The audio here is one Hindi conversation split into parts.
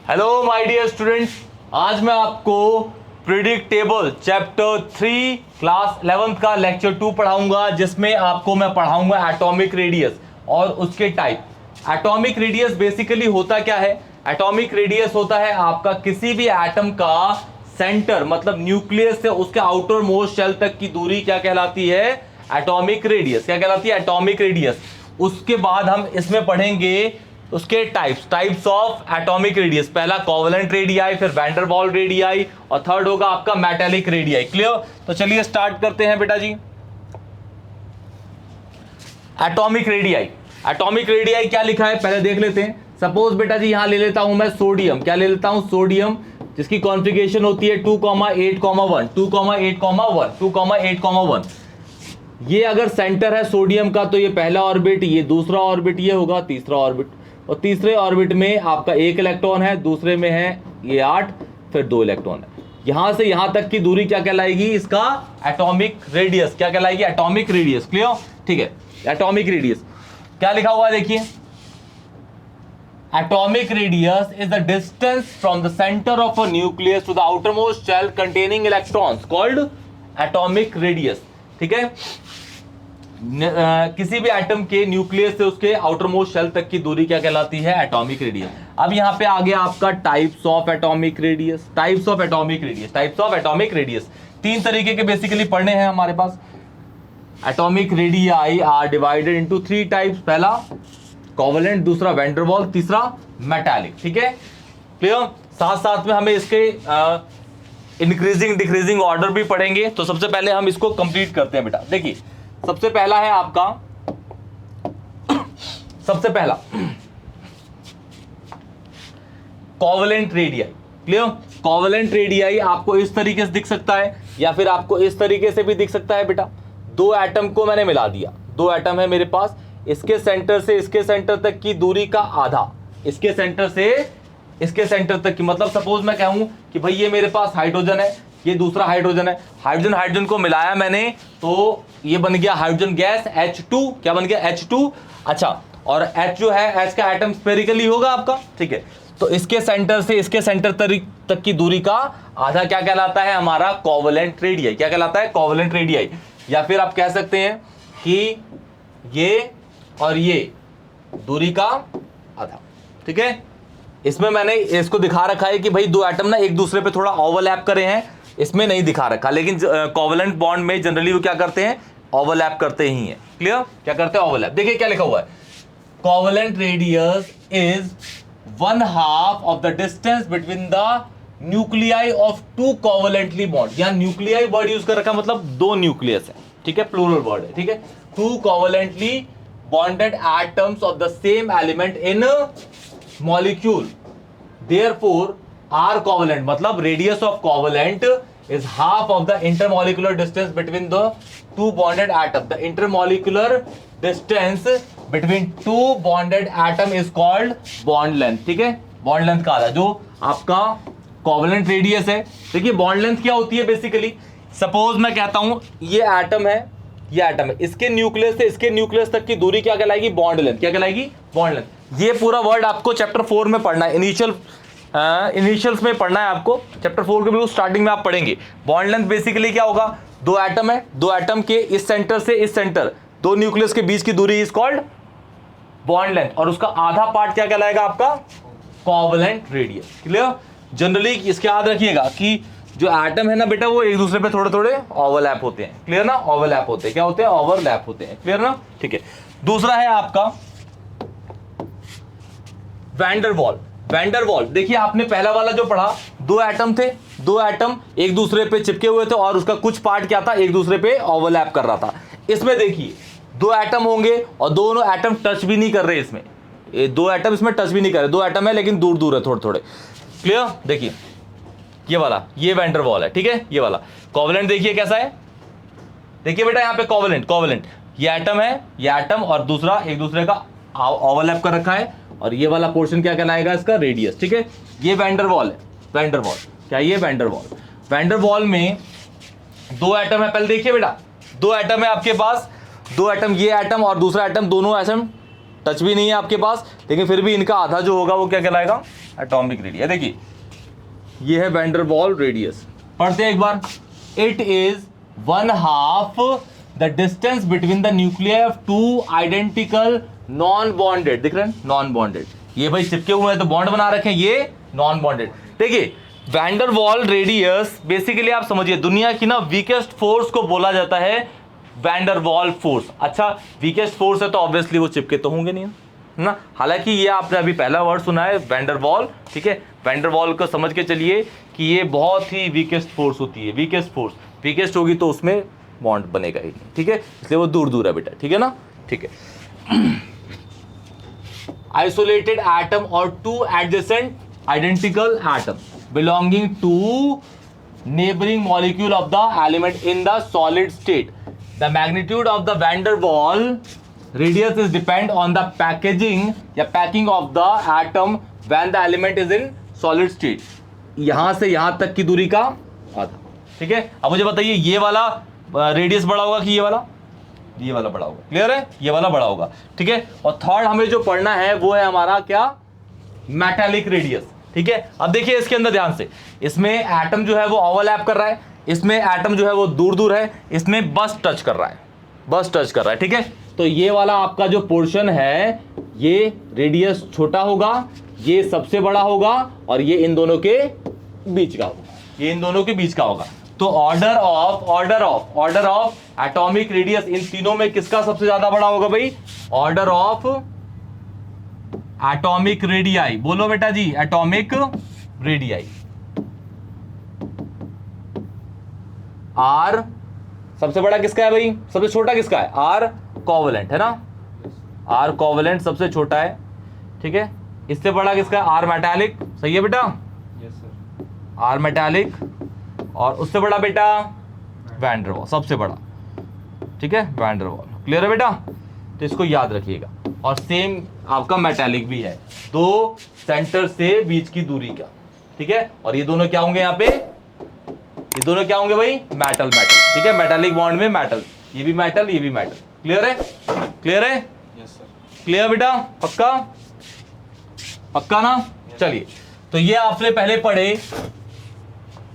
हेलो माय डियर स्टूडेंट्स, आज मैं आपको प्रिडिक्टेबल चैप्टर 3 क्लास 11th का लेक्चर 2 पढ़ाऊंगा, जिसमें आपको मैं पढ़ाऊंगा एटॉमिक रेडियस और उसके टाइप। एटॉमिक रेडियस बेसिकली होता क्या है? एटॉमिक रेडियस होता है आपका किसी भी एटम का सेंटर, मतलब न्यूक्लियस से उसके आउटर मोस्ट शेल तक की दूरी क्या कहलाती है? Atomic radius. क्या कहलाती है? Atomic radius. उसके बाद हम इसमें पढ़ेंगे उसके टाइप्स ऑफ एटॉमिक रेडियस। पहला कोवेलेंट रेडियाई, फिर वैन डेर वाल्स रेडियाई, और थर्ड होगा आपका मेटालिक रेडियाई। क्लियर? तो चलिए स्टार्ट करते हैं बेटा जी। Atomic radii. एटॉमिक रेडियाई क्या लिखा है पहले देख लेते हैं। सपोज बेटा जी यहां ले लेता हूं मैं सोडियम। क्या ले लेता हूं? सोडियम, जिसकी कॉन्फ़िगरेशन होती है 2,8,1 2,8,1 2,8,1। ये अगर सेंटर है सोडियम का तो ये पहला ऑर्बिट, ये दूसरा ऑर्बिट, ये होगा तीसरा ऑर्बिट, और तीसरे ऑर्बिट में आपका 1 इलेक्ट्रॉन है, दूसरे में है ये 8, फिर 2 इलेक्ट्रॉन है। यहां से यहां तक की दूरी क्या कहलाएगी? इसका एटॉमिक रेडियस। क्या कहलाएगी? Atomic radius. क्लियर? ठीक है, एटॉमिक रेडियस क्या लिखा हुआ है देखिए। Atomic radius is the distance from the centre of a nucleus to the outermost shell containing electrons, called atomic radius. ठीक है, किसी भी एटम के न्यूक्लियस से उसके आउटरमोस्ट शेल तक की दूरी क्या कहलाती है? Atomic radius. अब यहां पे आ गया आपका types of atomic radius. Types of atomic radius, types of atomic radius तीन तरीके के बेसिकली पढ़ने हैं हमारे पास। Atomic radii are divided into 3 types. पहला कोवेलेंट, दूसरा वैन डेर वाल्स, तीसरा मेटालिक। ठीक है, क्लियर? साथ साथ में हमें इसके इंक्रीजिंग डिक्रीजिंग ऑर्डर भी पढ़ेंगे। तो सबसे पहले हम इसको कंप्लीट करते हैं बेटा। देखिए सबसे पहला है आपका, सबसे पहला covalent radii. Clear? Covalent radii आपको इस तरीके से दिख सकता है, या फिर आपको इस तरीके से भी दिख सकता है बेटा। दो एटम को मैंने मिला दिया, दो एटम है मेरे पास, इसके सेंटर से इसके सेंटर तक की दूरी का आधा, इसके सेंटर से इसके सेंटर तक की, मतलब सपोज मैं कहूं कि भाई ये मेरे पास हाइड्रोजन है, ये दूसरा हाइड्रोजन है, हाइड्रोजन हाइड्रोजन को मिलाया मैंने तो ये बन गया हाइड्रोजन गैस H2। क्या बन गया? H2। अच्छा, और H जो है, H का एटम स्फेरिकली होगा आपका। ठीक है, तो इसके सेंटर से इसके सेंटर तक की दूरी का आधा क्या कहलाता है? हमारा कोवेलेंट रेडियाई। क्या कहलाता है? Covalent radii. या फिर आप कह सकते हैं कि ये और ये दूरी का आधा। ठीक है, इसमें मैंने इसको दिखा रखा है कि भाई दो एटम ना एक दूसरे पे थोड़ा ओवरलैप करे हैं, इसमें नहीं दिखा रखा, लेकिन कोवेलेंट बॉन्ड में जनरली वो क्या करते हैं? ओवरलैप करते ही हैं। क्लियर? क्या करते हैं? ओवरलैप। देखिए क्या लिखा हुआ है, covalent radius is 1/2 of the distance between the nuclei of 2 covalently bond. यहां न्यूक्लियाई वर्ड यूज कर रखा, मतलब दो न्यूक्लियस है। ठीक है, प्लूरल वर्ड है। ठीक है, 2 covalently bonded atoms of the same element in molecule, therefore are covalent, मतलब radius of covalent is half of the intermolecular distance between the two bonded atom. The intermolecular distance between two bonded atom is called bond length. ठीक है, bond length का आधा जो आपका covalent radius है। देखिए bond length क्या होती है बेसिकली। सपोज मैं कहता हूं ये एटम है, ये एटम है, इसके न्यूक्लियस से इसके न्यूक्लियस तक की दूरी क्या कहलाएगी? Bond length. क्या कहलाएगी? Bond length. ये पूरा वर्ड आपको चैप्टर 4 में पढ़ना है, इनिशियल्स में पढ़ना है आपको। चैप्टर 4 के बिल्कुल स्टार्टिंग में आप पढ़ेंगे। बॉन्ड लेंथ बेसिकली क्या होगा? दो एटम है, दो एटम के इस सेंटर से इस सेंटर, दो न्यूक्लियस के बीच की दूरी इज कॉल्ड बॉन्ड लेंथ, और उसका आधा पार्ट क्या कहलाएगा? आपका कोवेलेंट रेडियस। क्लियर? जनरली इसके याद रखिएगा कि जो एटम है ना बेटा, वो एक दूसरे पे थोड़े थोड़े ओवरलैप होते हैं। क्लियर ना? ओवरलैप होते हैं। क्या होते हैं? ओवरलैप होते हैं। क्लियर ना? ठीक है, दूसरा है आपका van der Waals. Van der Waals, देखिए आपने पहला वाला जो पढ़ा, दो एटम थे, दो एटम एक दूसरे पे चिपके हुए थे, और उसका कुछ पार्ट क्या था? एक दूसरे पे ओवरलैप कर रहा था। इसमें देखिए दो एटम होंगे और दोनों एटम टच भी नहीं कर रहे। इसमें ये दो एटम इसमें टच भी नहीं कर रहे, दो एटम है लेकिन दूर दूर है थोड़े थोड़े। क्लियर? देखिए ये वाला, ये वैन डेर वाल्स है। ठीक है, ये वाला कोवेलेंट देखिए कैसा है। देखिए बेटा यहाँ पे कोवेलेंट ये एटम है, ये एटम और दूसरा एक दूसरे का ओवरलैप कर रखा है, और ये वाला पोर्शन क्या कहलाएगा? इसका रेडियस। ठीक है, ये वैन डेर वाल्स है। वैन डेर वाल्स क्या? ये van der Waals. Van der Waals में दो एटम है। पहले देखिए बेटा, दो एटम है आपके पास, दो एटम, ये एटम और दूसरा एटम, दोनों एटम टच भी नहीं है आपके पास, लेकिन फिर भी इनका आधा जो होगा वो क्या कहलाएगा, एटॉमिक रेडियस। देखिए ये है वैन डर वाल रेडियस, पढ़ते हैं एक बार। It is 1/2 the distance between the nuclear of two identical non bonded, दिख रहे हैं नॉन बॉन्डेड, ये भाई चिपके हुए हैं तो बॉन्ड बना रखे हैं, ये नॉन बॉन्डेड। देखिए वैन डर वाल रेडियस बेसिकली आप समझिए दुनिया की ना वीकेस्ट फोर्स को बोला जाता है वैन डर वाल फोर्स। अच्छा वीकेस्ट फोर्स है तो ऑब्वियसली वो चिपके तो होंगे नहीं ना, हालांकि ये आपने अभी पहला वर्ड सुना है वैन डर वाल, ठीक है। वैन डर वाल को समझ के चलिए कि ये बहुत ही वीकेस्ट फोर्स होती है, वीकेस्ट फोर्स, वीकेस्ट होगी तो उसमें बॉन्ड बनेगा ही नहीं, ठीक है, इसलिए वो दूर दूर है बेटा, ठीक है ना, ठीक है। आइसोलेटेड एटम और two adjacent identical atom belonging to neighboring molecule of the element in the solid state. The magnitude of the van der Waal radius is depend on the packaging या packing of the atom when the element is in solid state. यहां से यहां तक की दूरी का आधा, ठीक है। अब मुझे बताइए ये वाला रेडियस बड़ा होगा कि ये वाला बड़ा होगा, क्लियर है, ये वाला बड़ा होगा, ठीक है। और थर्ड हमें जो पढ़ना है वो है हमारा क्या, मेटालिक रेडियस, ठीक है। अब देखिए इसके अंदर ध्यान से, इसमें एटम जो है वो ओवरलैप कर रहा है, इसमें एटम जो है वो दूर दूर है, इसमें बस टच कर रहा है, बस टच कर रहा है, ठीक है। तो ये वाला आपका जो पोर्शन है ये रेडियस छोटा होगा, ये सबसे बड़ा होगा, और ये इन दोनों के बीच का होगा, ये इन दोनों के बीच का होगा। तो ऑर्डर ऑफ एटॉमिक रेडियस इन तीनों में किसका सबसे ज्यादा बड़ा होगा भाई, ऑर्डर ऑफ एटॉमिक रेडियाई, बोलो बेटा जी, एटॉमिक रेडियाई। आर सबसे बड़ा किसका है भाई, सबसे छोटा किसका है, आर कोवेलेंट है ना, आर कोवेलेंट सबसे छोटा है, ठीक है। इससे बड़ा किसका है, आर मेटालिक, सही है बेटा, यस सर, आर मेटालिक। और उससे बड़ा बेटा वैन डर वाल, सबसे बड़ा, ठीक है, वैन डर वाल, क्लियर है बेटा, तो इसको याद रखिएगा। और सेम आपका मेटालिक भी है, दो सेंटर से बीच की दूरी का, ठीक है। और ये दोनों क्या होंगे यहाँ पे, ये दोनों क्या होंगे भाई, मेटल मेटल, ठीक है, मेटालिक बॉन्ड में मेटल, ये भी मेटल ये भी मेटल, क्लियर है, क्लियर है, यस सर, क्लियर बेटा, पक्का पक्का ना, चलिए। तो ये आपने पहले पढ़े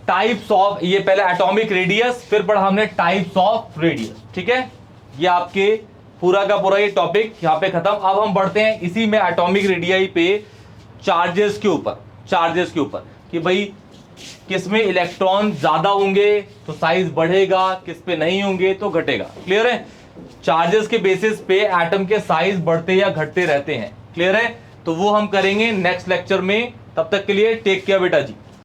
टाइप्स ऑफ, ये पहले एटॉमिक रेडियस, फिर पढ़ा हमने टाइप्स ऑफ रेडियस, ठीक है। ये आपके पूरा का पूरा ये टॉपिक यहाँ पे खत्म। अब हम बढ़ते हैं इसी में एटॉमिक रेडियाई पे चार्जेस के ऊपर, चार्जेस के ऊपर कि भाई किस में इलेक्ट्रॉन ज्यादा होंगे तो साइज बढ़ेगा, किस पे नहीं होंगे तो घटेगा, क्लियर है। चार्जेस के बेसिस पे एटम के साइज बढ़ते या घटते रहते हैं, क्लियर है। तो वो हम करेंगे नेक्स्ट लेक्चर में, तब तक के लिए टेक केयर बेटा जी।